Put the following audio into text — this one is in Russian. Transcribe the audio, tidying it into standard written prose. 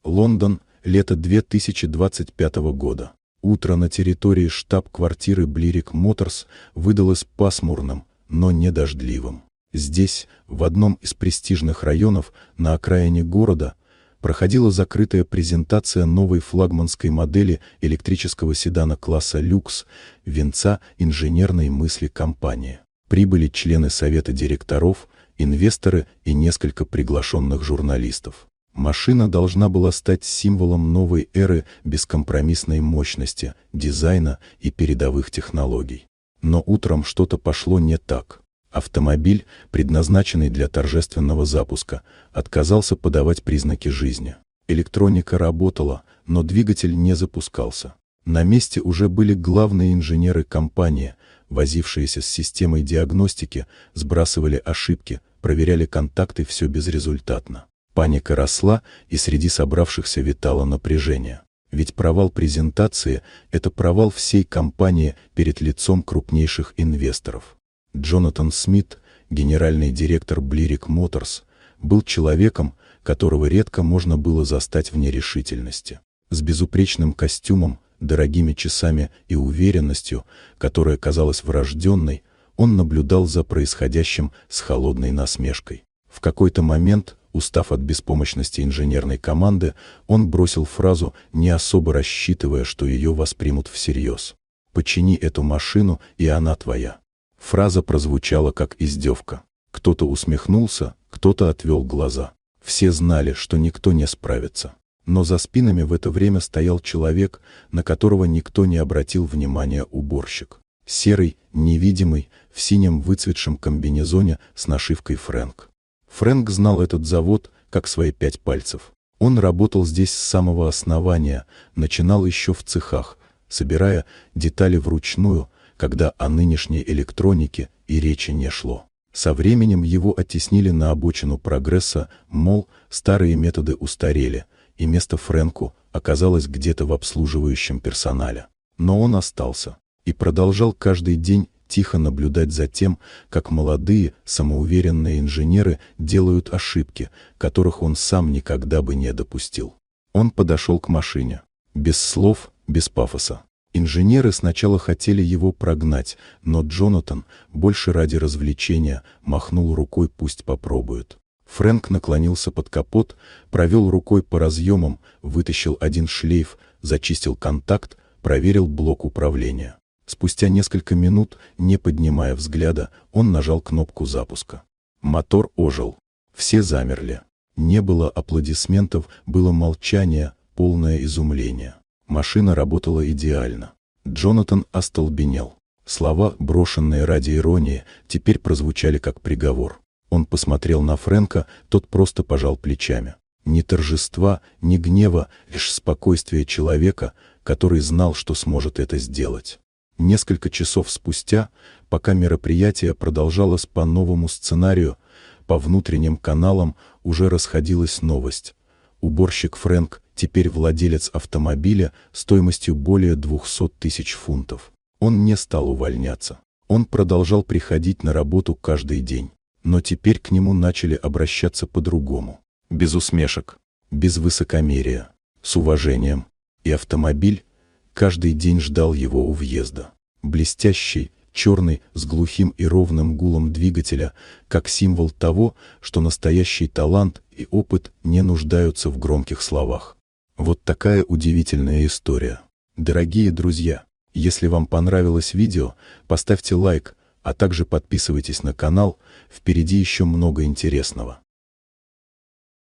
Лондон, лето 2025 года. Утро на территории штаб-квартиры Bliriq Motors выдалось пасмурным, но не дождливым. Здесь, в одном из престижных районов на окраине города, проходила закрытая презентация новой флагманской модели электрического седана класса люкс, венца инженерной мысли компании. Прибыли члены совета директоров, инвесторы и несколько приглашенных журналистов. Машина должна была стать символом новой эры бескомпромиссной мощности, дизайна и передовых технологий. Но утром что-то пошло не так. Автомобиль, предназначенный для торжественного запуска, отказался подавать признаки жизни. Электроника работала, но двигатель не запускался. На месте уже были главные инженеры компании, возившиеся с системой диагностики, сбрасывали ошибки, проверяли контакты, все безрезультатно. Паника росла, и среди собравшихся витало напряжение. Ведь провал презентации – это провал всей компании перед лицом крупнейших инвесторов. Джонатан Смит, генеральный директор Bliriq Motors, был человеком, которого редко можно было застать в нерешительности. С безупречным костюмом, дорогими часами и уверенностью, которая казалась врожденной, он наблюдал за происходящим с холодной насмешкой. В какой-то момент, устав от беспомощности инженерной команды, он бросил фразу, не особо рассчитывая, что ее воспримут всерьез. «Почини эту машину, и она твоя». Фраза прозвучала как издевка. Кто-то усмехнулся, кто-то отвел глаза. Все знали, что никто не справится. Но за спинами в это время стоял человек, на которого никто не обратил внимания: уборщик. Серый, невидимый, в синем выцветшем комбинезоне с нашивкой «Фрэнк». Фрэнк знал этот завод как свои 5 пальцев. Он работал здесь с самого основания, начинал еще в цехах, собирая детали вручную, когда о нынешней электронике и речи не шло. Со временем его оттеснили на обочину прогресса, мол, старые методы устарели, и место Фрэнку оказалось где-то в обслуживающем персонале. Но он остался и продолжал каждый день тихо наблюдать за тем, как молодые, самоуверенные инженеры делают ошибки, которых он сам никогда бы не допустил. Он подошел к машине. Без слов, без пафоса. Инженеры сначала хотели его прогнать, но Джонатан, больше ради развлечения, махнул рукой: пусть попробуют. Фрэнк наклонился под капот, провел рукой по разъемам, вытащил один шлейф, зачистил контакт, проверил блок управления. Спустя несколько минут, не поднимая взгляда, он нажал кнопку запуска. Мотор ожил. Все замерли. Не было аплодисментов, было молчание, полное изумление. Машина работала идеально. Джонатан остолбенел. Слова, брошенные ради иронии, теперь прозвучали как приговор. Он посмотрел на Фрэнка, тот просто пожал плечами. Ни торжества, ни гнева, лишь спокойствие человека, который знал, что сможет это сделать. Несколько часов спустя, пока мероприятие продолжалось по новому сценарию, по внутренним каналам уже расходилась новость. Уборщик Фрэнк теперь владелец автомобиля стоимостью более 200 тысяч фунтов. Он не стал увольняться. Он продолжал приходить на работу каждый день. Но теперь к нему начали обращаться по-другому. Без усмешек, без высокомерия, с уважением. И автомобиль каждый день ждал его у въезда. Блестящий, черный, с глухим и ровным гулом двигателя, как символ того, что настоящий талант и опыт не нуждаются в громких словах. Вот такая удивительная история. Дорогие друзья, если вам понравилось видео, поставьте лайк, а также подписывайтесь на канал, впереди еще много интересного.